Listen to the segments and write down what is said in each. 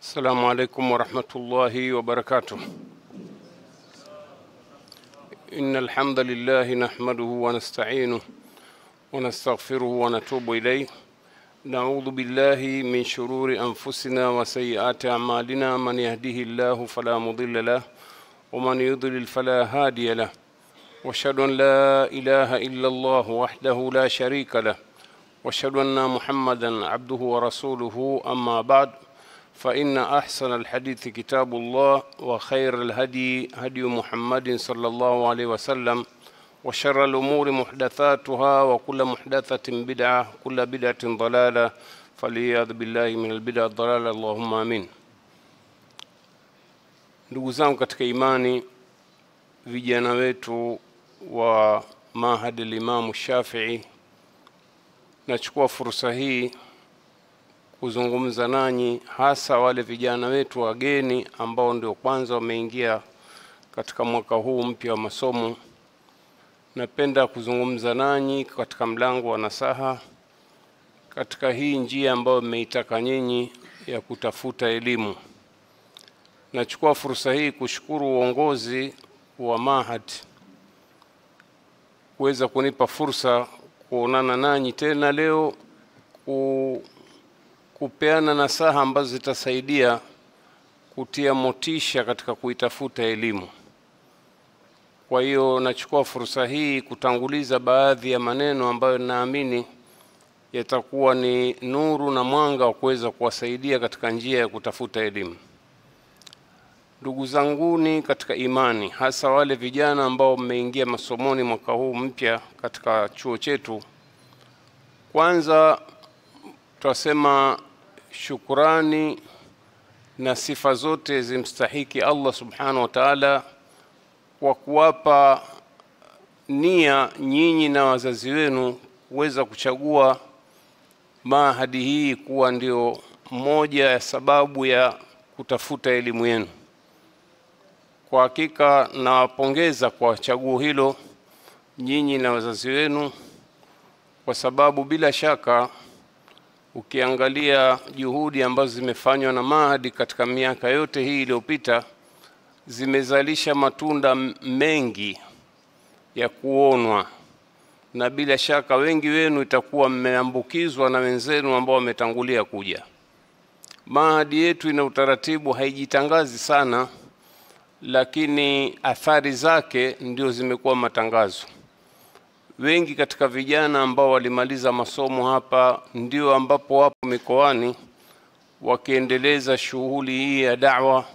السلام عليكم ورحمة الله وبركاته. إن الحمد لله نحمده ونستعينه ونستغفره ونتوب إليه. نعوذ بالله من شرور أنفسنا وسيئات أعمالنا. من يهده الله فلا مضل له ومن يضلل فلا هادي له. وأشهد أن لا إله إلا الله وحده لا شريك له وأشهد أن محمدا عبده ورسوله. أما بعد، فإن أحسن الحديث كتاب الله وخير الهدي هدي محمد صلى الله عليه وسلم وشر الأمور محدثاتها وكل محدثة بدعة كل بدعة ضلالة فليعوذ بالله من البدع الضلالة اللهم آمين. Ndugu zangu katika imani, vijana wetu wa Mahad al-Imam Shafi'i, nachukua fursa hii kuzungumza nanyi, hasa wale vijana wetu wageni ambao ndio kwanza wameingia katika mwaka huu mpya wa masomo. Napenda kuzungumza nanyi katika mlango wa nasaha katika hii njia ambayo mmeitaka nyinyi ya kutafuta elimu. Nachukua fursa hii kushukuru uongozi wa Mahad kuweza kunipa fursa kuonana nanyi tena leo, kupeana nasaha ambazo zitasaidia kutia motisha katika kuitafuta elimu. Kwa hiyo nachukua fursa hii kutanguliza baadhi ya maneno ambayo naamini yatakuwa ni nuru na mwanga wa kuweza kuwasaidia katika njia ya kutafuta elimu. Ndugu zanguni katika imani, hasa wale vijana ambao mmeingia masomoni mwaka huu mpya katika chuo chetu, kwanza tutasema shukrani na sifa zote zimstahiki Allah subhanahu wa ta'ala kwa kuwapa nia nyinyi na wazazi wenu kuweza kuchagua mahadi hii kuwa ndio moja ya sababu ya kutafuta elimu yenu. Kwa hakika nawapongeza kwa chaguo hilo nyinyi na wazazi wenu, kwa sababu bila shaka ukiangalia juhudi ambazo zimefanywa na Mahadi katika miaka yote hii iliyopita, zimezalisha matunda mengi ya kuonwa, na bila shaka wengi wenu itakuwa mmeambukizwa na wenzenu ambao wametangulia kuja. Mahadi yetu ina utaratibu, haijitangazi sana, lakini athari zake ndio zimekuwa matangazo. Wengi katika vijana ambao walimaliza masomo hapa ndio ambapo wapo mikoani wakiendeleza shughuli hii ya da'wa,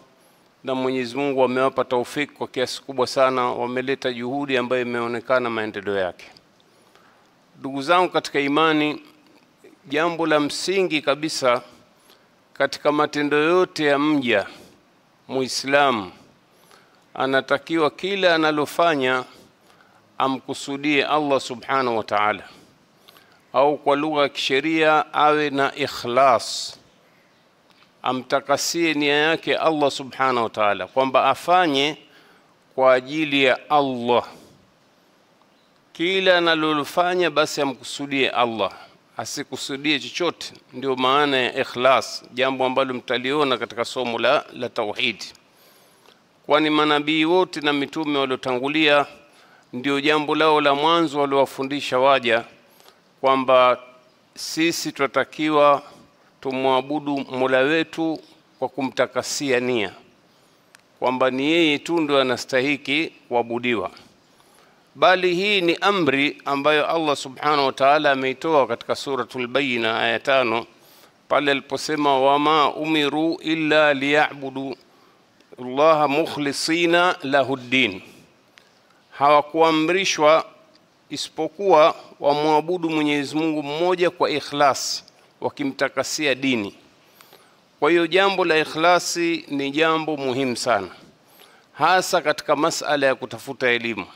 na Mwenyezi Mungu amewapa taufiki kwa kiasi kubwa sana, wameleta juhudi ambayo imeonekana maendeleo yake. Ndugu zangu katika imani, jambo la msingi kabisa katika matendo yote ya mja Muislamu, anatakiwa kila analofanya amkusudie Allah subhanahu wa ta'ala, au kwa lugha ya kisheria awe na ikhlas, amtakasie nia yake Allah subhanahu wa ta'ala, kwamba afanye kwa ajili ya Allah. Kila analofanya basi amkusudie Allah, asikusudie chochote. Ndio maana ya ikhlas, jambo ambalo mtaliona katika somo la tauhid. Kwani manabii wote na mitume waliotangulia ndio jambo lao la mwanzo waliowafundisha waja kwamba sisi tunatakiwa tumwabudu Mola wetu kwa kumtakasia nia, kwamba ni yeye tu ndio anastahili kuabudiwa. Bali hii ni amri ambayo Allah subhanahu wa ta'ala ameitoa katika suratul Bayyina aya 5, pale aliposema wama umiru illa liya'budu Allah mukhlisina lahuddin. Hawakuamrishwa isipokuwa wamwabudu Mwenyezi Mungu mmoja kwa ikhlas, wakimtakasia dini. Kwa hiyo jambo la ikhlasi ni jambo muhimu sana, hasa katika masala ya kutafuta elimu.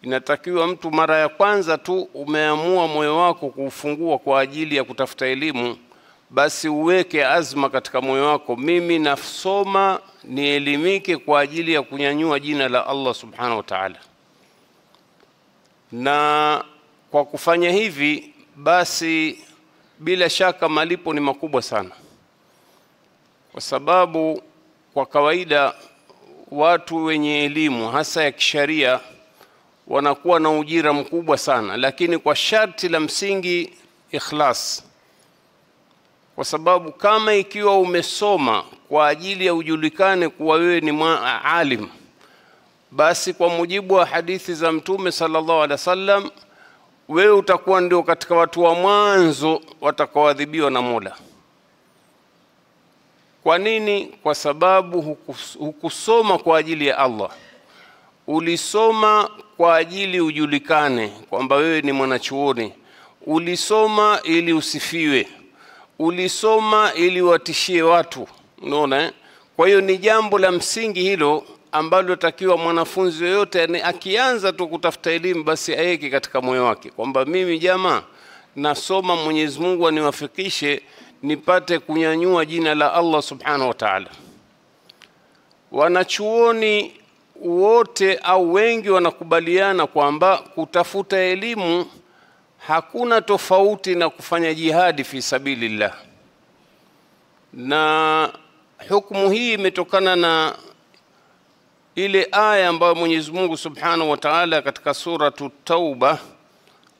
Inatakiwa mtu mara ya kwanza tu umeamua moyo wako kuufungua kwa ajili ya kutafuta elimu, basi uweke azma katika moyo wako, mimi nasoma nielimike kwa ajili ya kunyanyua jina la Allah subhanahu wa ta'ala. Na kwa kufanya hivi basi bila shaka malipo ni makubwa sana. kwa sababu kwa kawaida watu wenye elimu hasa ya kisharia wanakuwa na ujira mkubwa sana, lakini kwa sharti la msingi ikhlas. Kwa sababu kama ikiwa umesoma kwa ajili ya ujulikane kuwa wewe ni alim, basi kwa mujibu wa hadithi za Mtume sallallahu alaihi wasallam wewe utakuwa ndio katika watu wa mwanzo watakaoadhibiwa na Mola. Kwa nini? Kwa sababu hukusoma kwa ajili ya Allah, ulisoma kwa ajili ujulikane kwamba wewe ni mwanachuoni, ulisoma ili usifiwe, ulisoma ili watishie watu. Unaona? Kwa hiyo ni jambo la msingi hilo ambalo takiwa mwanafunzi yoyote akianza tu kutafuta elimu basi aeke katika moyo wake kwamba mimi jamaa nasoma, Mwenyezi Mungu aniwafikishe nipate kunyanyua jina la Allah subhanahu wa ta'ala. Wanachuoni wote au wengi wanakubaliana kwamba kutafuta elimu hakuna tofauti na kufanya jihadi fi sabilillah, na hukumu hii imetokana na ile aya ambayo Mwenyezi Mungu Subhanahu wa Ta'ala katika suratu Tauba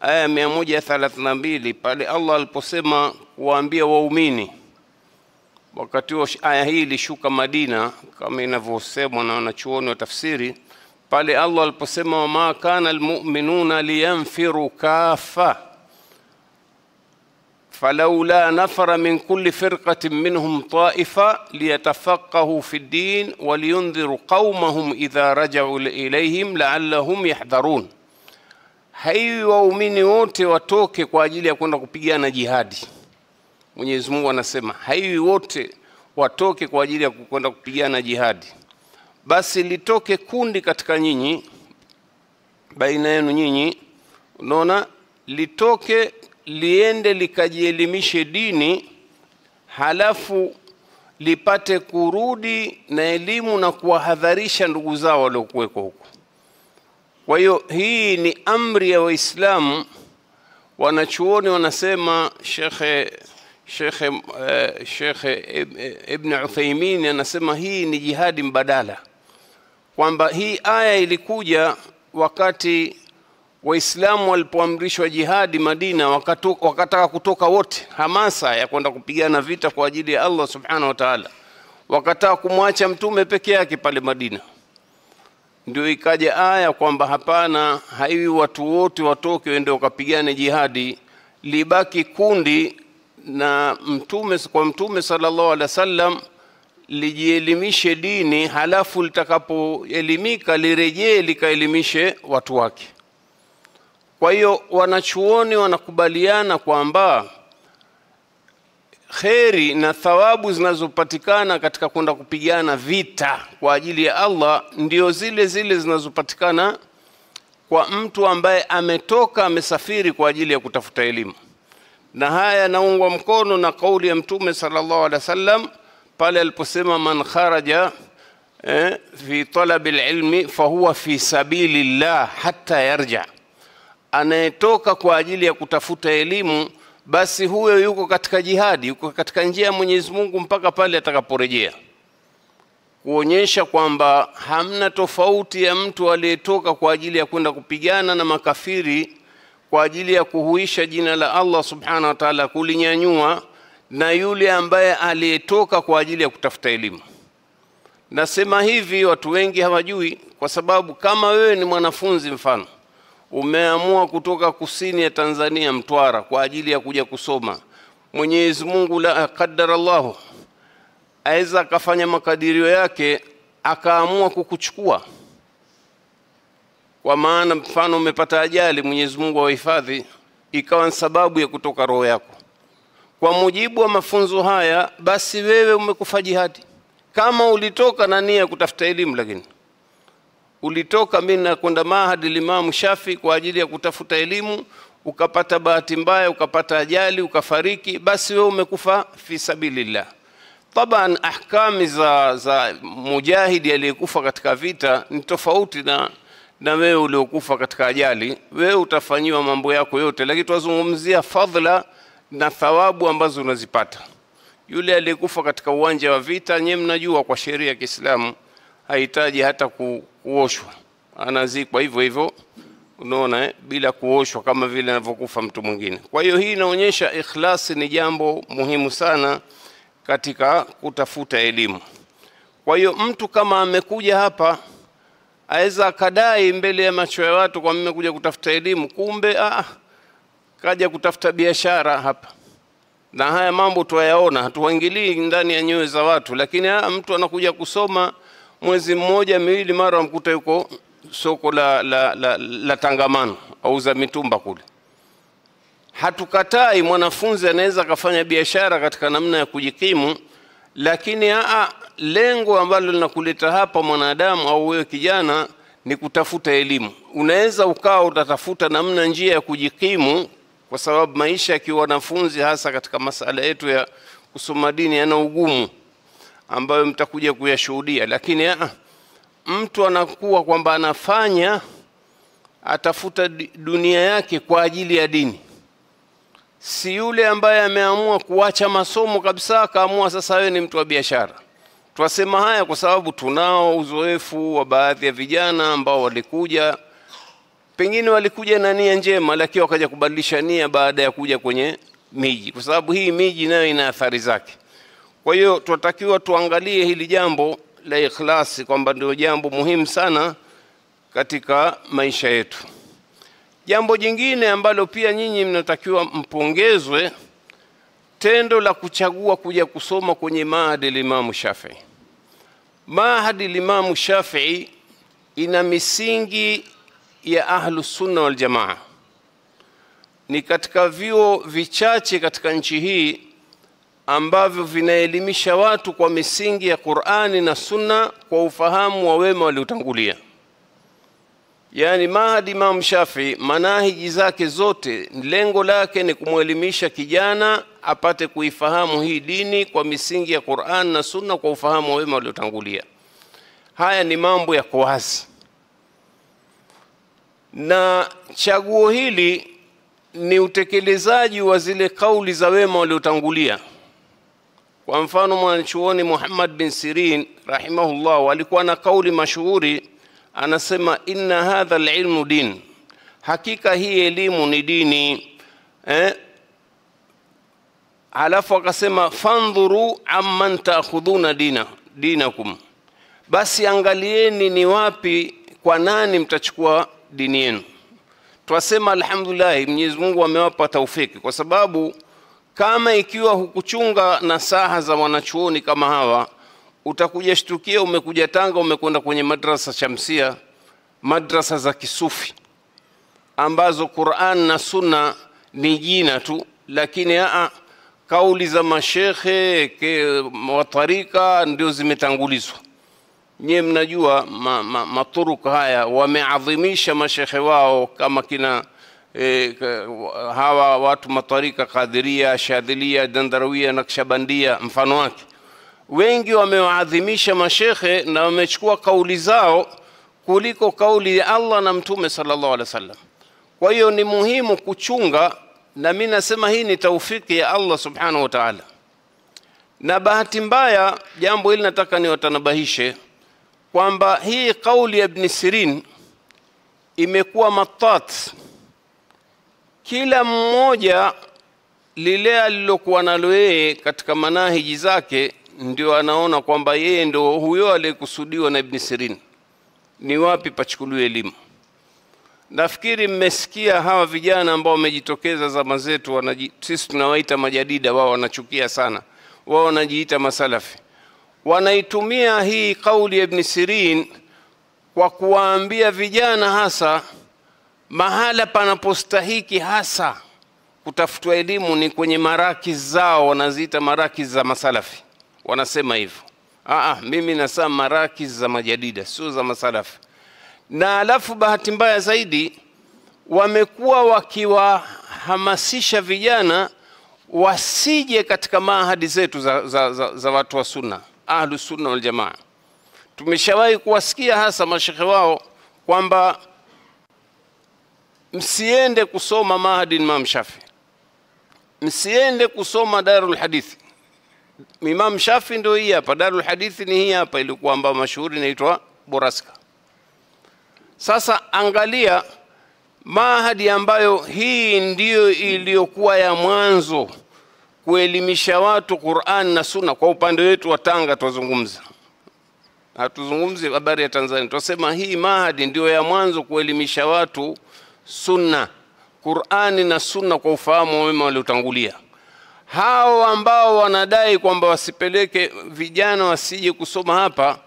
aya 132 pale Allah aliposema kuwaambia waumini, wakati wa aya hii ilishuka Madina kama inavyosemwa na wanachuoni wa tafsiri, pale Allah aliposema wama kana almu'minuna liyanfiru kafa فلولا نفر من كل فرقة منهم طائفة ليتفقهوا في الدين ولينذروا قومهم إذا رجعوا إليهم لعلهم يحذرون. Haiwi waumini wote watoke kwa ajili ya kwenda kupigana jihadi. Mwenyezi Mungu anasema haiwi wote watoke kwa ajili ya kwenda kupigana jihadi, basi litoke kundi katika nyinyi, baina yenu nyinyi, unaona, litoke liende likajielimishe dini, halafu lipate kurudi na elimu na kuwahadharisha ndugu zao waliokuweko huko. Kwa hiyo hii ni amri ya Waislamu. Wanachuoni wanasema Sheikh Ibn Uthaymeen anasema hii ni jihadi mbadala, kwamba hii aya ilikuja wakati Waislamu walipoamrishwa jihadi Madina, wakataka kutoka wote, hamasa ya kwenda kupigana vita kwa ajili ya Allah subhanahu wa ta'ala, wakataka kumwacha mtume peke yake pale Madina. Ndio ikaja aya kwamba hapana, haiwi watu wote watoke waende wakapigane jihadi, libaki kundi na mtume sallallahu alaihi wasallam lijielimishe dini, halafu litakapoelimika lirejee likaelimishe watu wake. Kwa hiyo wanachuoni wanakubaliana kwamba kheri na thawabu zinazopatikana katika kwenda kupigana vita kwa ajili ya Allah ndio zile zile zinazopatikana kwa mtu ambaye ametoka amesafiri kwa ajili ya kutafuta elimu. Na haya naungwa mkono na kauli ya Mtume sallallahu alaihi wasallam pale aliposema man kharaja fi talabil ilmi fahuwa fi sabilillah hatta yarja. Anayetoka kwa ajili ya kutafuta elimu basi huyo yuko katika jihadi, yuko katika njia ya Mwenyezi Mungu mpaka pale atakaporejea, kuonyesha kwamba hamna tofauti ya mtu aliyetoka kwa ajili ya kwenda kupigana na makafiri kwa ajili ya kuhuisha jina la Allah subhanahu wa ta'ala, kulinyanyua, na yule ambaye aliyetoka kwa ajili ya kutafuta elimu. Nasema hivi watu wengi hawajui, kwa sababu kama wewe ni mwanafunzi, mfano umeamua kutoka kusini ya Tanzania Mtwara kwa ajili ya kuja kusoma, Mwenyezi Mungu la qaddara Allah aweza akafanya makadirio yake akaamua kukuchukua. Kwa maana mfano umepata ajali, Mwenyezi Mungu awahifadhi, ikawa sababu ya kutoka roho yako. Kwa mujibu wa mafunzo haya, basi wewe umekufa jihadi. Kama ulitoka na nia kutafuta elimu, lakini ulitoka mina kwenda mahadi Imam Shafi kwa ajili ya kutafuta elimu, ukapata bahati mbaya, ukapata ajali, ukafariki, basi wewe umekufa fi sabilillah. Taban ahkami za mujahidi aliyekufa katika vita ni tofauti na wewe uliokufa katika ajali. Wewe utafanyiwa mambo yako yote, lakini tunazungumzia fadhila na thawabu ambazo unazipata. Yule aliyekufa katika uwanja wa vita, nyewe mnajua kwa sheria ya Kiislamu hahitaji hata kuoshwa, anazikwa hivyo hivyo, unaona, bila kuoshwa kama vile anavyokufa mtu mwingine. Kwa hiyo hii inaonyesha ikhlasi ni jambo muhimu sana katika kutafuta elimu. Kwa hiyo mtu kama amekuja hapa aweza akadai mbele ya macho ya watu kwa mimi kuja kutafuta elimu, kumbe kaja kutafuta biashara hapa. Na haya mambo tuyaona, hatuwaingilii ndani ya nyoyo za watu, lakini mtu anakuja kusoma mwezi mmoja miwili, mara mkuta yuko soko la Tangamano auza mitumba kule. Hatukatai mwanafunzi anaweza kufanya biashara katika namna ya kujikimu, lakini lengo ambalo linakuleta hapa mwanadamu au wewe kijana ni kutafuta elimu. Unaweza ukawa utatafuta namna njia ya kujikimu, kwa sababu maisha ya kiwanafunzi hasa katika masala yetu ya kusoma dini yana ugumu ambayo mtakuja kuyashuhudia, lakini mtu anakuwa kwamba anafanya atafuta dunia yake kwa ajili ya dini. Si yule ambaye ameamua kuacha masomo kabisa akaamua sasa wewe ni mtu wa biashara. Twasema haya kwa sababu tunao uzoefu wa baadhi ya vijana ambao walikuja, pengine walikuja na nia njema, lakini wakaja kubadilisha nia baada ya kuja kwenye miji, kwa sababu hii miji nayo ina athari zake. Kwa hiyo tunatakiwa tuangalie hili jambo la ikhlasi kwamba ndio jambo muhimu sana katika maisha yetu. Jambo jingine ambalo pia nyinyi mnatakiwa mpongezwe, tendo la kuchagua kuja kusoma kwenye Mahadi al-Imam Shafi'i. Mahadi al-Imam Shafi'i ina misingi ya Ahlus Sunna wal Jamaa. Ni katika vyuo vichache katika nchi hii ambavyo vinaelimisha watu kwa misingi ya Qur'ani na Sunna kwa ufahamu wa wema waliotangulia. Yani Mahadi Imam Shafi'i, manahiji zake zote lengo lake ni kumuelimisha kijana apate kuifahamu hii dini kwa misingi ya Qur'an na Sunna kwa ufahamu wa wema waliotangulia. Haya ni mambo ya wazi, na chaguo hili ni utekelezaji wa zile kauli za wema waliotangulia. Kwa mfano mwanachuoni Muhammad bin Sirin rahimahullah alikuwa na kauli mashuhuri, anasema inna hadha al-ilmu din, hakika hii elimu ni dini. Alafu akasema fandhuru amman ta'khuduna dinakum, basi angalieni ni wapi kwa nani mtachukua dini yenu. Twasema alhamdulillah, Mwenyezi Mungu amewapa taufiki, kwa sababu kama ikiwa hukuchunga nasaha za wanachuoni kama hawa, utakuja shtukia umekuja Tanga umekwenda kwenye madrasa Shamsia, madrasa za kisufi ambazo Qur'an na Sunna ni jina tu, lakini kauli za mashekhe wa tarika ndio zimetangulizwa. Nyie mnajua maturuka haya wameadhimisha mashekhe wao kama kina hawa watu matarika Qadiria, Shadhilia, Dandarawia, Nakshabandia mfano wake. Wengi wamewaadhimisha mashekhe na wamechukua kauli zao kuliko kauli ya Allah na Mtume sallallahu alaihi wasallam. Kwa hiyo ni muhimu kuchunga, na mimi nasema hii ni taufiki ya Allah subhanahu wa ta'ala. Na bahati mbaya jambo hili nataka niwatanabahishe kwamba hii kauli ya Ibn Sirin imekuwa matat. Kila mmoja lile alilokuwa nalo yeye katika manahiji zake ndio anaona kwamba yeye ndio huyo aliyekusudiwa na Ibn Sirin. Ni wapi pachukuliwe elimu? Nafikiri mmesikia hawa vijana ambao wamejitokeza zama zetu, sisi tunawaita majadida, wao wanachukia sana, wao wanajiita masalafi. Wanaitumia hii kauli ya Ibn Sirin kwa kuwaambia vijana hasa mahala panapostahiki hasa kutafutwa elimu ni kwenye marakiz zao, wanaziita marakiz za masalafi. Wanasema hivyo. Mimi nasema marakiz za majadida, sio za masalafi. Na alafu bahati mbaya zaidi wamekuwa wakiwahamasisha vijana wasije katika mahadi zetu za watu wa Sunna, Ahlus Sunna wal Jamaa. Tumeshawahi kuwasikia hasa mashekhe wao kwamba msiende kusoma Mahadi Imam Shafi'i, msiende kusoma Darul Hadithi, Imam Shafi ndio hii hapa, Darul Hadithi ni hii hapa, ilikuwa ambayo mashuhuri inaitwa Boraska. Sasa angalia mahadi ambayo hii ndiyo iliyokuwa ya mwanzo kuelimisha watu Qur'an na Sunna. Kwa upande wetu wa Tanga tuzungumza, hatuzungumzi habari ya Tanzania, tunasema hii mahadi ndiyo ya mwanzo kuelimisha watu Sunna, Qur'ani na Sunna kwa ufahamu wa wema waliotangulia. Hao ambao wanadai kwamba wasipeleke vijana wasije kusoma hapa,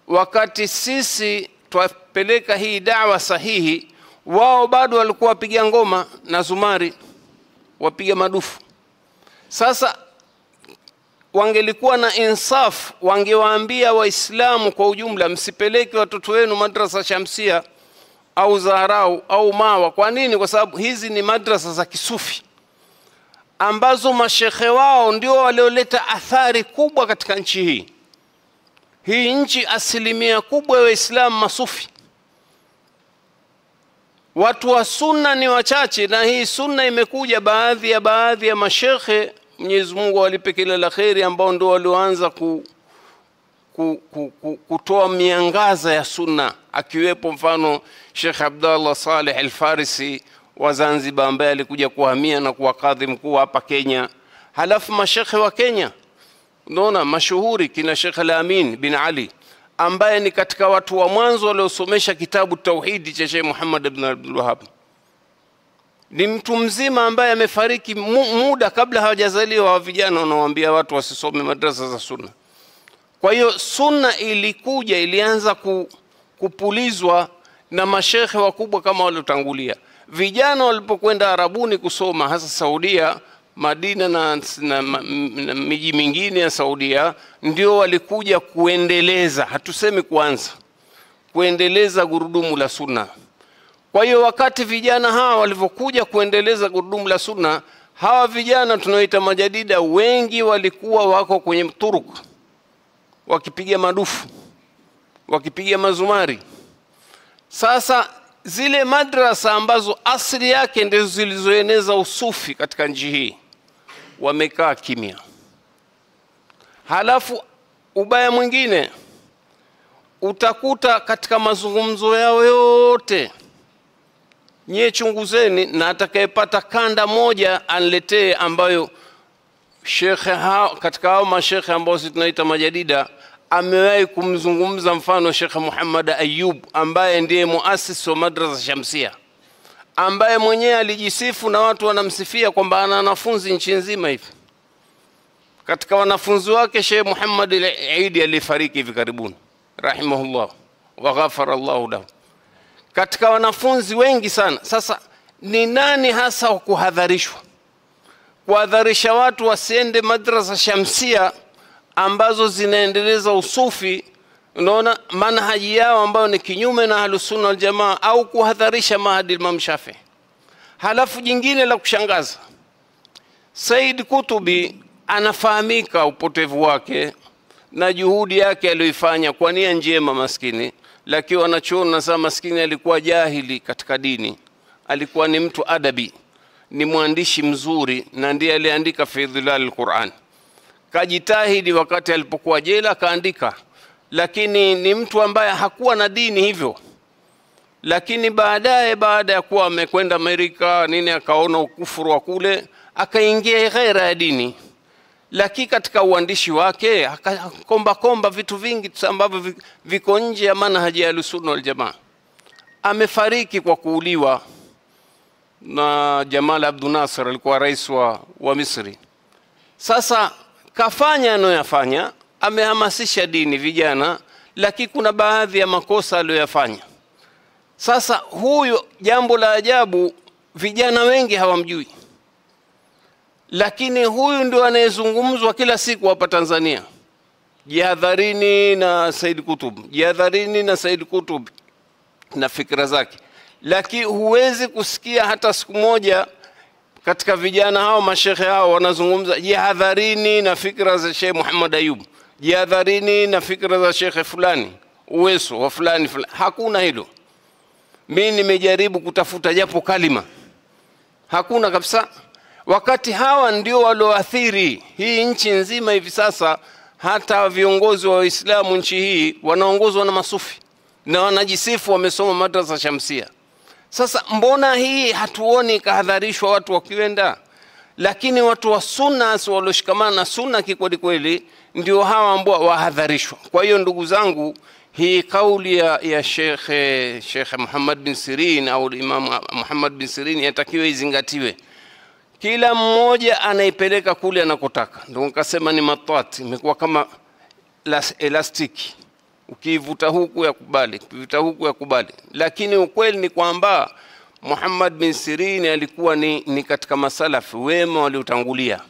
wakati sisi twapeleka hii da'wa sahihi, wao bado walikuwa wapiga ngoma na zumari, wapiga madufu. Sasa wangelikuwa na insaf, wangewaambia Waislamu kwa ujumla, msipeleke watoto wenu madrasa Shamsia au Zaharau au Mawa. Kwa nini? Kwa sababu hizi ni madrasa za kisufi ambazo mashekhe wao ndio walioleta athari kubwa katika nchi hii. Hii nchi asilimia kubwa ya Waislamu masufi. Watu wa Sunna ni wachache, na hii Sunna imekuja baadhi ya mashekhe, Mwenyezi Mungu walipe kila la kheri, ambao ndio walioanza kutoa miangaza ya Sunna, akiwepo mfano Sheikh Abdallah Saleh Al-Farisi wa Zanzibar, ambaye alikuja kuhamia na kuwa kadhi mkuu hapa Kenya. Halafu mashekhe wa Kenya unaona mashuhuri kina Sheikh Al-Amin bin Ali, ambaye ni katika watu wa mwanzo waliosomesha kitabu Tauhidi cha Sheikh Muhammad ibn Abdul Wahhab. Ni mtu mzima ambaye amefariki muda kabla hawajazaliwa wa vijana wanaoambia watu wasisome madrasa za Sunna. Kwa hiyo Sunna ilikuja, ilianza kupulizwa na mashekhe wakubwa kama waliotangulia. Vijana walipokwenda Arabuni kusoma, hasa Saudia, Madina na miji mingine ya Saudia, ndio walikuja kuendeleza, hatusemi kuanza, kuendeleza gurudumu la Sunna. Kwa hiyo wakati vijana hawa walivyokuja kuendeleza gurudumu la Sunna, hawa vijana tunaoita majadida wengi walikuwa wako kwenye turuk, wakipiga madufu, wakipiga mazumari. Sasa zile madrasa ambazo asili yake ndizo zilizoeneza usufi katika nchi hii wamekaa kimya. Halafu ubaya mwingine utakuta katika mazungumzo yao yote, nyie chunguzeni, na atakayepata kanda moja aniletee ambayo shekhe katika hao mashekhe ambao sisi tunaita majadida amewahi kumzungumza, mfano Sheikh Muhammad Ayub ambaye ndiye muasisi wa madrasa Shamsia, ambaye mwenyewe alijisifu na watu wanamsifia kwamba ana wanafunzi nchi nzima hivi. Katika wanafunzi wake Sheikh Muhammad al-Aidi alifariki hivi karibuni, rahimahullah wa ghafara Allahu lahu. Katika wanafunzi wengi sana. Sasa ni nani hasa wa kuhadharishwa? Kuhadharisha watu wasiende madrasa Shamsia ambazo zinaendeleza usufi, unaona manhaji yao ambayo ni kinyume na Ahlus Sunna wal Jamaa, au kuhadharisha mahadi Imam Shafi. Halafu jingine la kushangaza, Said Kutubi anafahamika upotevu wake na juhudi yake aliyoifanya kwa nia njema maskini, lakini wanachoona sasa maskini alikuwa jahili katika dini, alikuwa ni mtu adabi, ni mwandishi mzuri, na ndiye aliandika fi dhilal al-Qur'an. Kajitahidi wakati alipokuwa jela kaandika, lakini ni mtu ambaye hakuwa na dini hivyo. Lakini baadaye, baada ya kuwa amekwenda Amerika nini, akaona ukufuru wa kule, akaingia ghaira ya dini. Lakini katika uandishi wake akakomba vitu vingi ambavyo viko nje ya manhaji ya Ahlus Sunna wal Jamaa. Amefariki kwa kuuliwa na Jamal Abdel Nasser, alikuwa rais wa Misri. Sasa kafanya anoyafanya, amehamasisha dini vijana, lakini kuna baadhi ya makosa aliyoyafanya. Sasa huyu, jambo la ajabu, vijana wengi hawamjui, lakini huyu ndio anayezungumzwa kila siku hapa Tanzania. Jihadharini na Said Kutub, jihadharini na Said Kutub na fikra zake. Lakini huwezi kusikia hata siku moja katika vijana hao mashekhe hao wanazungumza jihadharini na fikra za Sheikh Muhammad Ayub, jihadharini na fikra za Sheikh fulani, Uweso wa fulani. Hakuna hilo. Mimi nimejaribu kutafuta japo kalima, hakuna kabisa. wakati hawa ndio walioathiri hii nchi nzima hivi sasa. Hata viongozi wa Uislamu nchi hii wanaongozwa na masufi na wanajisifu wamesoma madrasa Shamsia. Sasa mbona hii hatuoni kahadharishwa watu wakienda? Lakini watu wa sunna walioshikamana na sunna kikweli kweli ndio hawa ambao wahadharishwa. Kwa hiyo ndugu zangu, hii kauli ya Sheikh Muhammad bin Sirin au Imam Muhammad bin Sirin yatakiwa izingatiwe. Kila mmoja anaipeleka kule anakotaka. Ndio nikasema ni matwati, imekuwa kama elastiki. Ukivuta huku yakubali, ukivuta huku yakubali. Lakini ukweli ni kwamba Muhammad bin Sirin alikuwa ni katika masalafu wema waliotangulia.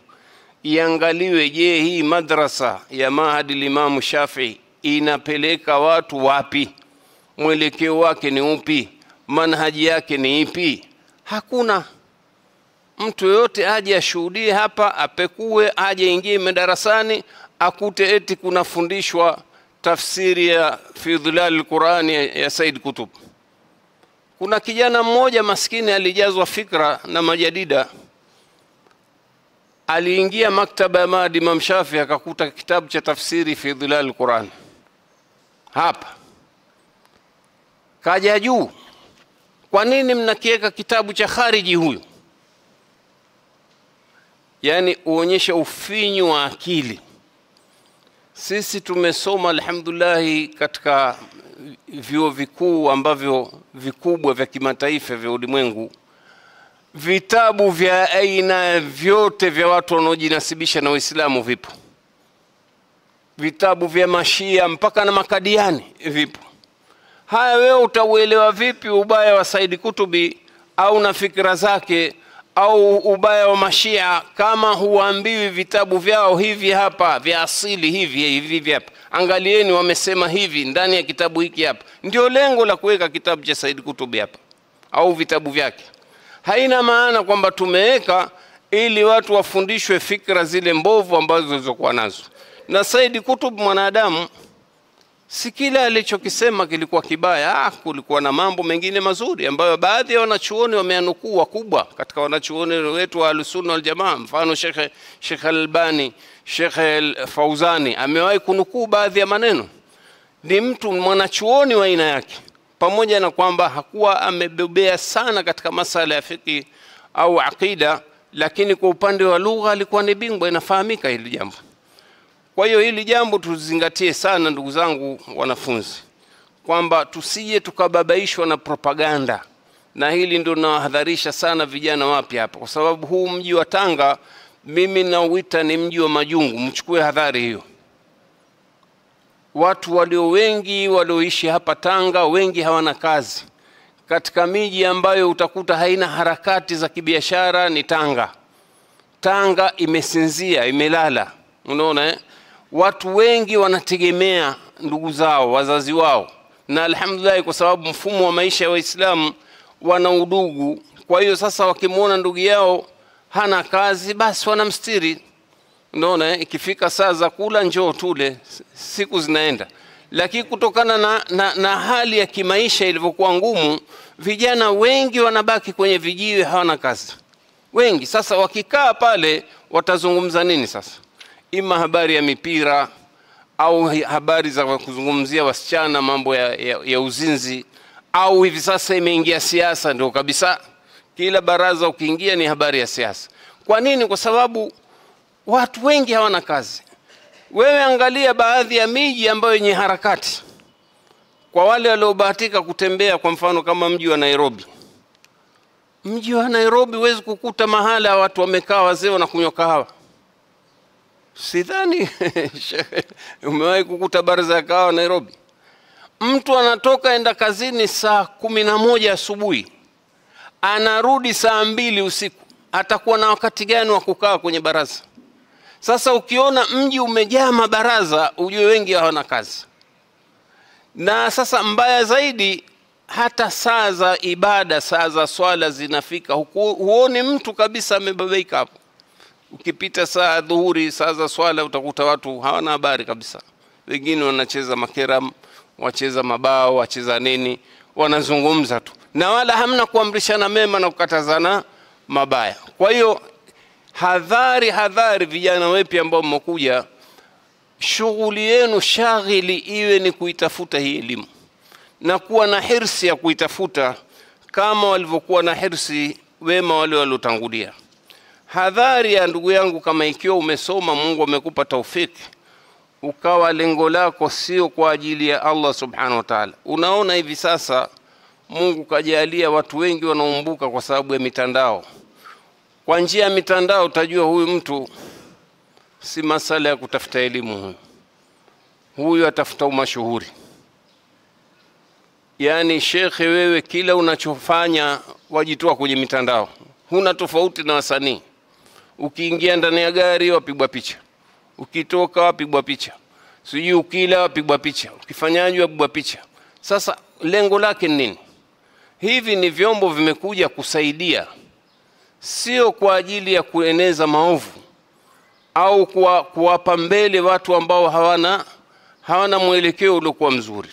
Iangaliwe, je, hii madrasa ya Mahadi Imam Shafi'i inapeleka watu wapi? Mwelekeo wake ni upi? Manhaji yake ni ipi? Hakuna mtu yote aje ashuhudie hapa, apekue, aje ingie madarasani akute eti kunafundishwa tafsiri ya fi dhilal al-Qur'an ya Said Kutub. Kuna kijana mmoja maskini alijazwa fikra na majadida, aliingia maktaba ya Mahdi Imam Shafi'i akakuta kitabu cha tafsiri fi dhilal al-Qur'an. Hapa kaja juu, kwa nini mnakiweka kitabu cha khariji huyu? Yani uonyeshe ufinyu wa akili. Sisi tumesoma alhamdulillah katika vyuo vikuu ambavyo vikubwa vya kimataifa vya ulimwengu, vitabu vya aina vyote vya watu wanaojinasibisha na Uislamu vipo. Vitabu vya Mashia mpaka na Makadiani vipo. Haya, wewe utauelewa vipi ubaya wa Said Kutubi au na fikra zake au ubaya wa Mashia kama huambiwi vitabu vyao hivi hapa vya asili hivi hapa? Angalieni wamesema hivi ndani ya kitabu hiki hapa. Ndio lengo la kuweka kitabu cha Said Kutubi hapa au vitabu vyake. Haina maana kwamba tumeweka ili watu wafundishwe fikra zile mbovu ambazo zilizokuwa nazo. Na Said Kutub mwanadamu, si kila alichokisema kilikuwa kibaya. Kulikuwa na mambo mengine mazuri ambayo baadhi ya wanachuoni wameanukuu wakubwa katika wanachuoni wetu wa Ahlus-Sunna wal Jamaa. Mfano Sheikh Albani, Sheikh Fauzani amewahi kunukuu baadhi ya maneno. Ni mtu mwanachuoni wa aina yake, pamoja na kwamba hakuwa amebobea sana katika masala ya fiqh au aqida, lakini kwa upande wa lugha alikuwa ni bingwa, inafahamika hili jambo. Kwa hiyo hili jambo tuzingatie sana ndugu zangu wanafunzi, kwamba tusije tukababaishwa na propaganda. Na hili ndio nawahadharisha sana vijana wapya hapa, kwa sababu huu mji wa Tanga mimi nauita ni mji wa majungu. Mchukue hadhari hiyo. Watu walio wengi walioishi hapa Tanga, wengi hawana kazi. Katika miji ambayo utakuta haina harakati za kibiashara ni Tanga. Tanga imesinzia, imelala. Unaona watu wengi wanategemea ndugu zao, wazazi wao. Na alhamdulillah, kwa sababu mfumo wa maisha ya Waislamu wana udugu. Kwa hiyo sasa wakimuona ndugu yao hana kazi, basi wanamstiri. Unaona ikifika saa za kula njoo tule, siku zinaenda. Lakini kutokana na hali ya kimaisha ilivyokuwa ngumu, vijana wengi wanabaki kwenye vijiwe, hawana kazi. Wengi sasa wakikaa pale watazungumza nini sasa? Ima habari ya mipira au habari za kuzungumzia wasichana, mambo ya uzinzi, au hivi sasa imeingia siasa. Ndio kabisa, kila baraza ukiingia ni habari ya siasa. Kwa nini? Kwa sababu watu wengi hawana kazi. Wewe angalia baadhi ya miji ambayo yenye harakati. Kwa wale waliobahatika kutembea, kwa mfano kama mji wa Nairobi. Mji wa Nairobi huwezi kukuta mahala watu wamekaa wazee wanakunywa kahawa. Sidhani umewahi kukuta baraza ya kahawa Nairobi. Mtu anatoka enda kazini saa 11 asubuhi, anarudi saa 2 usiku. Atakuwa na wakati gani wa kukaa kwenye baraza? Sasa ukiona mji umejaa mabaraza, ujue wengi hawana kazi. Na sasa mbaya zaidi, hata saa za ibada, saa za swala zinafika, huoni mtu kabisa amebabaika hapo. Ukipita saa dhuhuri, saa za swala, utakuta watu hawana habari kabisa. Wengine wanacheza makeram, wacheza mabao, wacheza nini, wanazungumza tu. Na wala hamna kuamrishana mema na kukatazana mabaya. Kwa hiyo Hadhari vijana wepi ambao mmekuja, shughuli yenu shaghili iwe ni kuitafuta hii elimu na kuwa na hirsi ya kuitafuta kama walivyokuwa na hirsi wema wale waliotangulia. Hadhari ya ndugu yangu, kama ikiwa umesoma, Mungu amekupa taufiki, ukawa lengo lako sio kwa ajili ya Allah subhanahu wa ta'ala. Unaona hivi sasa Mungu kajalia watu wengi wanaumbuka kwa sababu ya mitandao. Kwa njia ya mitandao utajua huyu mtu si masala ya kutafuta elimu, huyu atafuta umashuhuri. Yani shekhe, wewe kila unachofanya wajitoa kwenye mitandao, huna tofauti na wasanii. Ukiingia ndani ya gari wapigwa picha, ukitoka wapigwa picha, sijui ukila wapigwa picha, ukifanyaje wapigwa picha. Sasa lengo lake nini? Hivi ni vyombo vimekuja kusaidia, sio kwa ajili ya kueneza maovu au kuwapa mbele watu ambao hawana mwelekeo uliokuwa mzuri.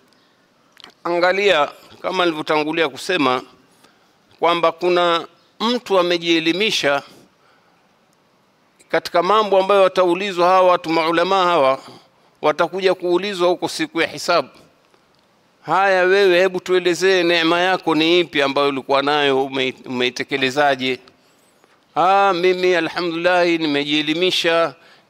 Angalia kama nilivyotangulia kusema kwamba kuna mtu amejielimisha katika mambo ambayo wataulizwa hawa watu maulama hawa, watakuja kuulizwa huko siku ya hisabu. Haya, wewe hebu tuelezee neema yako ni ipi ambayo ulikuwa nayo, umeitekelezaaje? Mimi alhamdulillah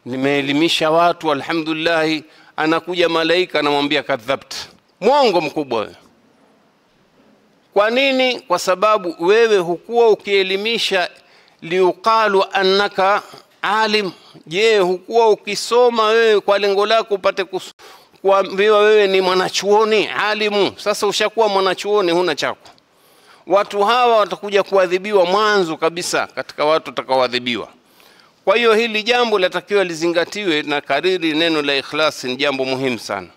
nimeelimisha watu alhamdulillah. Anakuja malaika anamwambia kadhabt, mwongo mkubwa wewe. Kwa nini? Kwa sababu wewe hukuwa ukielimisha liuqalu annaka alim. Je, hukuwa ukisoma wewe kwa lengo lako upate kuambiwa wewe ni mwanachuoni alimu? Sasa ushakuwa mwanachuoni, huna chako. Watu hawa watakuja kuadhibiwa mwanzo kabisa katika watu watakaoadhibiwa. Kwa hiyo hili jambo latakiwa lizingatiwe, na kariri neno la ikhlas ni jambo muhimu sana.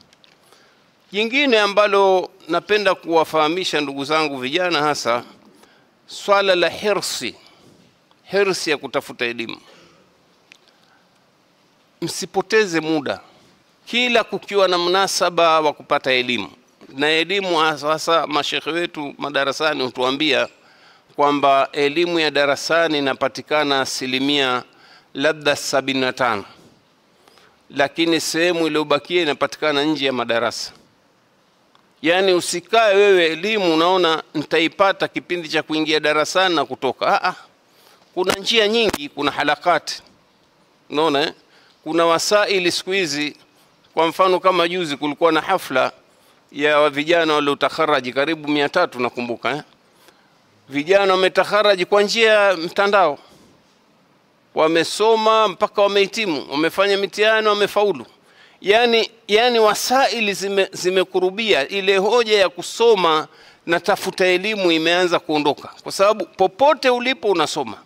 Jingine ambalo napenda kuwafahamisha ndugu zangu vijana, hasa swala la hirsi ya kutafuta elimu. Msipoteze muda kila kukiwa na mnasaba wa kupata elimu. Na elimu hasa mashekhe wetu madarasani hutuambia kwamba elimu ya darasani inapatikana 75%, lakini sehemu iliyobakia inapatikana nje ya madarasa. Yani usikae wewe elimu unaona nitaipata kipindi cha kuingia darasani na kutoka. Kuna njia nyingi, kuna halakati. Unaona kuna wasaili siku hizi. Kwa mfano kama juzi kulikuwa na hafla ya vijana waliotakharaji karibu 300 nakumbuka. Vijana wametakharaji kwa njia ya mtandao, wamesoma mpaka wamehitimu, wamefanya mitihani, wamefaulu. Yani wasaili zimekurubia, ile hoja ya kusoma na tafuta elimu imeanza kuondoka, kwa sababu popote ulipo unasoma.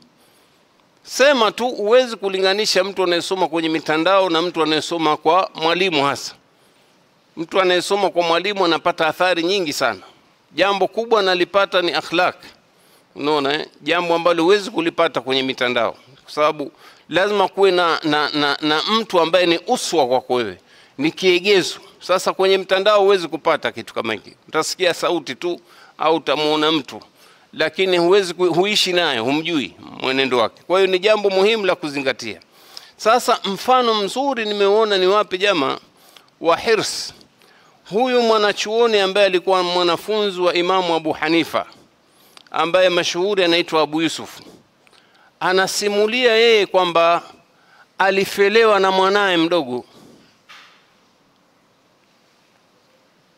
Sema tu uwezi kulinganisha mtu anayesoma kwenye mitandao na mtu anayesoma kwa mwalimu. Hasa mtu anayesoma kwa mwalimu anapata athari nyingi sana. Jambo kubwa analipata ni akhlaq. Unaona jambo ambalo huwezi kulipata kwenye mitandao, kwa sababu lazima kuwe na mtu ambaye ni uswa kwako wewe, ni kiegezo. Sasa kwenye mtandao huwezi kupata kitu kama hiki. Utasikia sauti tu au utamuona mtu, lakini huwezi huishi naye, humjui mwenendo wake. Kwa hiyo ni jambo muhimu la kuzingatia. Sasa mfano mzuri nimeona ni wapi jamaa wa hirs. Huyu mwanachuoni ambaye alikuwa mwanafunzi wa Imamu Abu Hanifa ambaye mashuhuri anaitwa Abu Yusuf, anasimulia yeye kwamba alifelewa na mwanae mdogo,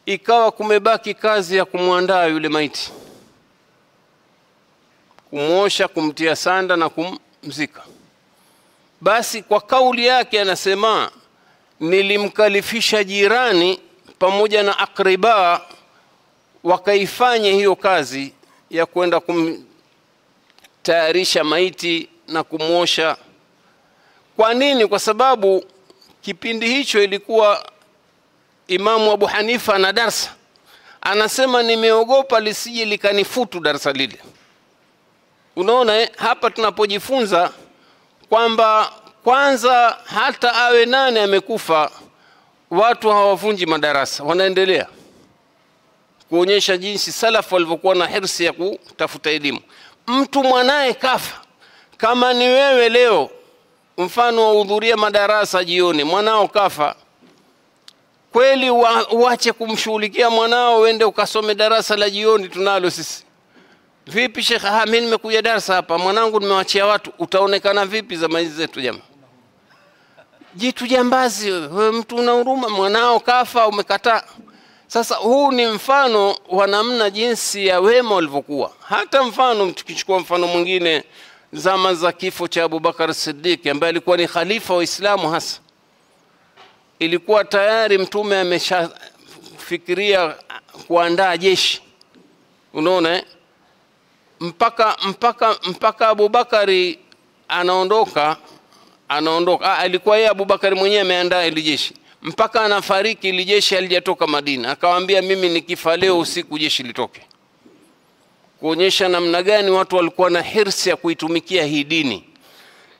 ikawa kumebaki kazi ya kumwandaa yule maiti, kumosha, kumtia sanda na kumzika. Basi kwa kauli yake anasema, nilimkalifisha jirani pamoja na akriba wakaifanya hiyo kazi ya kwenda kumtayarisha maiti na kumosha. Kwa nini? Kwa sababu kipindi hicho ilikuwa Imamu Abu Hanifa na darsa. Anasema nimeogopa lisije likanifutu darsa lile. Unaona hapa tunapojifunza kwamba kwanza hata awe nane amekufa, watu hawavunji madarasa, wanaendelea kuonyesha jinsi salafu walivyokuwa na hirsi ya kutafuta elimu. Mtu mwanae kafa, kama ni wewe leo mfano wahudhuria madarasa jioni, mwanao kafa, kweli uache kumshughulikia mwanao uende ukasome darasa la jioni tunalo sisi? Vipi Sheikh, mimi nimekuja darasa hapa, mwanangu nimewachia watu, utaonekana vipi zama hizi zetu jamaa? Jitu jambazi wewe, mtu una huruma, mwanao kafa umekataa. Sasa huu ni mfano wa namna jinsi ya wema walivyokuwa. Hata mfano tukichukua mfano mwingine, zama za kifo cha Abu Bakar Siddiq ambaye alikuwa ni khalifa wa Uislamu hasa, ilikuwa tayari mtume ameshafikiria kuandaa jeshi, unaona mpaka Abu Bakari anaondoka, alikuwa yeye Abu Bakari mwenyewe ameandaa ile jeshi, mpaka anafariki ile jeshi halijatoka Madina. Akawaambia mimi nikifa leo usiku jeshi litoke, kuonyesha namna gani watu walikuwa na hirsi ya kuitumikia hii dini.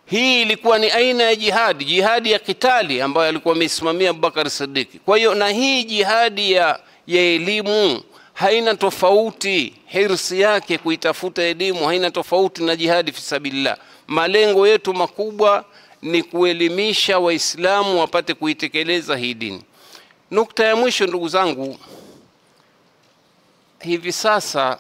Hii ilikuwa ni aina ya jihadi ya kitali ambayo alikuwa amesimamia Abu Bakar Siddiq. Kwa hiyo na hii jihadi ya elimu haina tofauti, hirsi yake kuitafuta elimu haina tofauti na jihadi fi sabilillah. Malengo yetu makubwa ni kuelimisha Waislamu wapate kuitekeleza hii dini. Nukta ya mwisho ndugu zangu, hivi sasa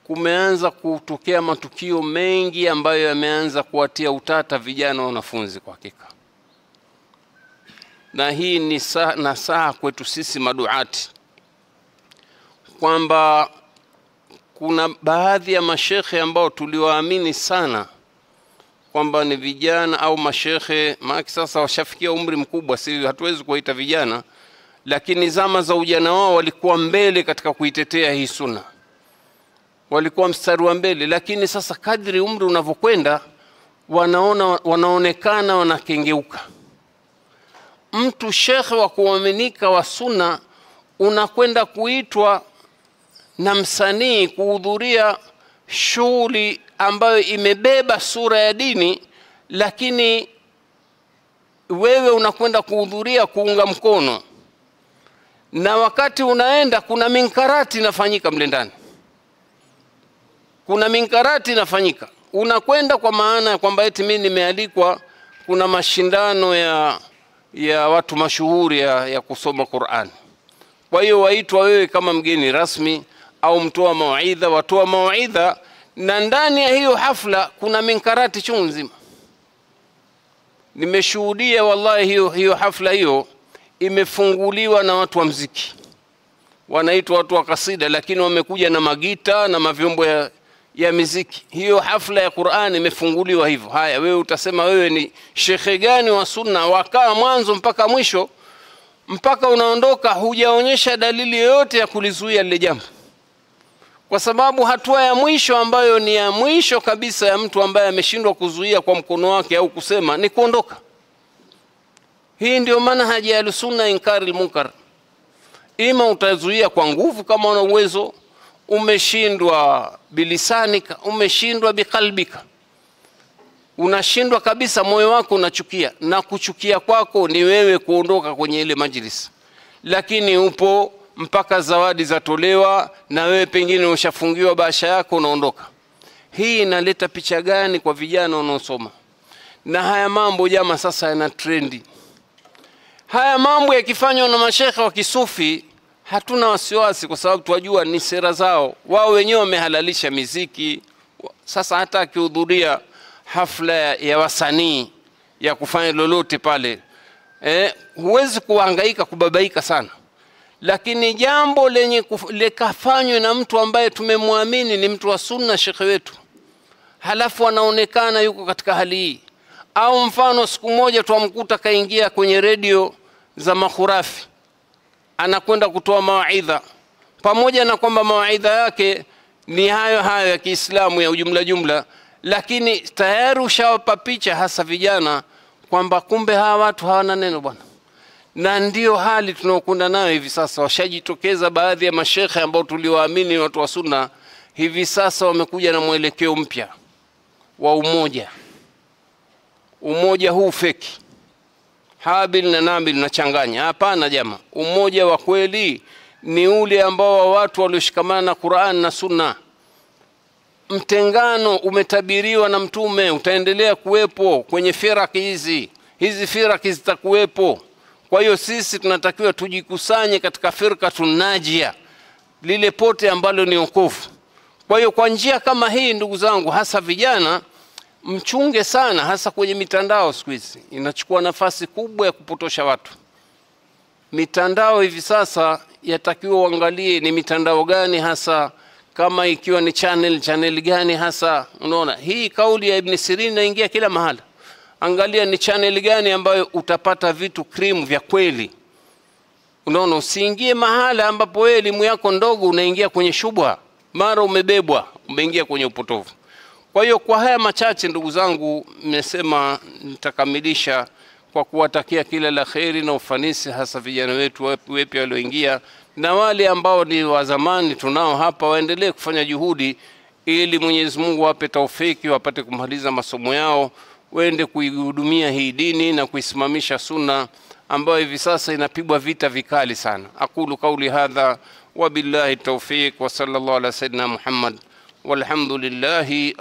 kumeanza kutokea matukio mengi ambayo yameanza kuwatia utata vijana wanafunzi kwa hakika. Na hii ni nasaha kwetu sisi maduati, kwamba kuna baadhi ya mashekhe ambao tuliwaamini sana kwamba ni vijana au mashekhe, maana sasa washafikia umri mkubwa, si hatuwezi kuwaita vijana, lakini zama za ujana wao walikuwa mbele katika kuitetea hii sunna, walikuwa mstari wa mbele. Lakini sasa kadri umri unavyokwenda, wanaonekana wanakengeuka. Mtu shekhe wa kuaminika wa sunna unakwenda kuitwa na msanii kuhudhuria shughuli ambayo imebeba sura ya dini, lakini wewe unakwenda kuhudhuria kuunga mkono, na wakati unaenda kuna minkarati inafanyika mle ndani, kuna minkarati inafanyika. Unakwenda kwa maana ya kwamba eti mimi nimealikwa, kuna mashindano ya watu mashuhuri ya kusoma Qur'an, kwa hiyo waitwa wewe kama mgeni rasmi au mtoa mawaidha, watoa mawaidha, na ndani ya hiyo hafla kuna minkarati chungu nzima. Nimeshuhudia wallahi hiyo hafla hiyo imefunguliwa na watu wa muziki, wanaitwa watu wa kasida, lakini wamekuja na magita na mavyombo ya muziki. Hiyo hafla ya Qur'an imefunguliwa hivyo. Haya, wewe utasema wewe ni shekhe gani wa sunna, wakaa mwanzo mpaka mwisho, mpaka unaondoka hujaonyesha dalili yoyote ya kulizuia lile jambo, kwa sababu hatua ya mwisho ambayo ni ya mwisho kabisa ya mtu ambaye ameshindwa kuzuia kwa mkono wake au kusema ni kuondoka. Hii ndio manhaji ya sunna, inkari al-munkar. Ima utazuia kwa nguvu kama una uwezo, umeshindwa bilisanika, umeshindwa biqalbika, unashindwa kabisa, moyo wako unachukia, na kuchukia kwako ni wewe kuondoka kwenye ile majlis, lakini upo mpaka zawadi zatolewa na wewe pengine ushafungiwa bahasha yako unaondoka. Hii inaleta picha gani kwa vijana wanaosoma? Na haya mambo jamaa sasa yana trendi. Haya mambo yakifanywa na mashekhe wa kisufi hatuna wasiwasi, kwa sababu tunajua ni sera zao. Wao wenyewe wamehalalisha muziki. Sasa hata akihudhuria hafla ya wasanii ya kufanya lolote pale, huwezi kuhangaika kubabaika sana. Lakini jambo lenye likafanywa na mtu ambaye tumemwamini ni mtu wa sunna, shekhe wetu, halafu anaonekana yuko katika hali hii, au mfano siku moja tuamkuta kaingia kwenye redio za makhurafi anakwenda kutoa mawaidha, pamoja na kwamba mawaidha yake ni hayo ya Kiislamu ya jumla, lakini tayari ushawapa picha hasa vijana kwamba kumbe hawa watu hawana neno bwana. Na ndio hali tunaokwenda nayo hivi sasa. Washajitokeza baadhi ya mashekhe ambao tuliwaamini watu wa sunna, hivi sasa wamekuja na mwelekeo mpya wa umoja huu feki, Habil na Nabil nachanganya. Hapana jamaa, umoja wa kweli ni ule ambao wa watu walioshikamana na Qur'an na sunna. mtengano umetabiriwa na Mtume, utaendelea kuwepo kwenye firaki hizi firaki zitakuwepo. Kwa hiyo sisi tunatakiwa tujikusanye katika firqatun najia, lile pote ambalo ni wokovu. Kwa hiyo kwa njia kama hii, ndugu zangu, hasa vijana, mchunge sana, hasa kwenye mitandao. Siku hizi inachukua nafasi kubwa ya kupotosha watu. Mitandao hivi sasa yatakiwa uangalie ni mitandao gani hasa, kama ikiwa ni channel gani hasa. Unaona hii kauli ya Ibn Sirin inaingia kila mahala. Angalia ni channel gani ambayo utapata vitu cream vya kweli. Unaona, usiingie mahala ambapo wewe elimu yako ndogo unaingia kwenye shubha, mara umebebwa, umeingia kwenye upotovu. Kwa hiyo kwa haya machache, ndugu zangu, nimesema nitakamilisha kwa kuwatakia kila la kheri na ufanisi, hasa vijana wetu wapya walioingia, na wale ambao ni wa zamani tunao hapa, waendelee kufanya juhudi ili Mwenyezi Mungu wape taufiki, wapate kumaliza masomo yao, waende kuihudumia hii dini na kuisimamisha sunna ambayo hivi sasa inapigwa vita vikali sana. Aqulu qawli hadha wa billahi tawfiq wa sallallahu ala sayyidina Muhammad walhamdulillahi.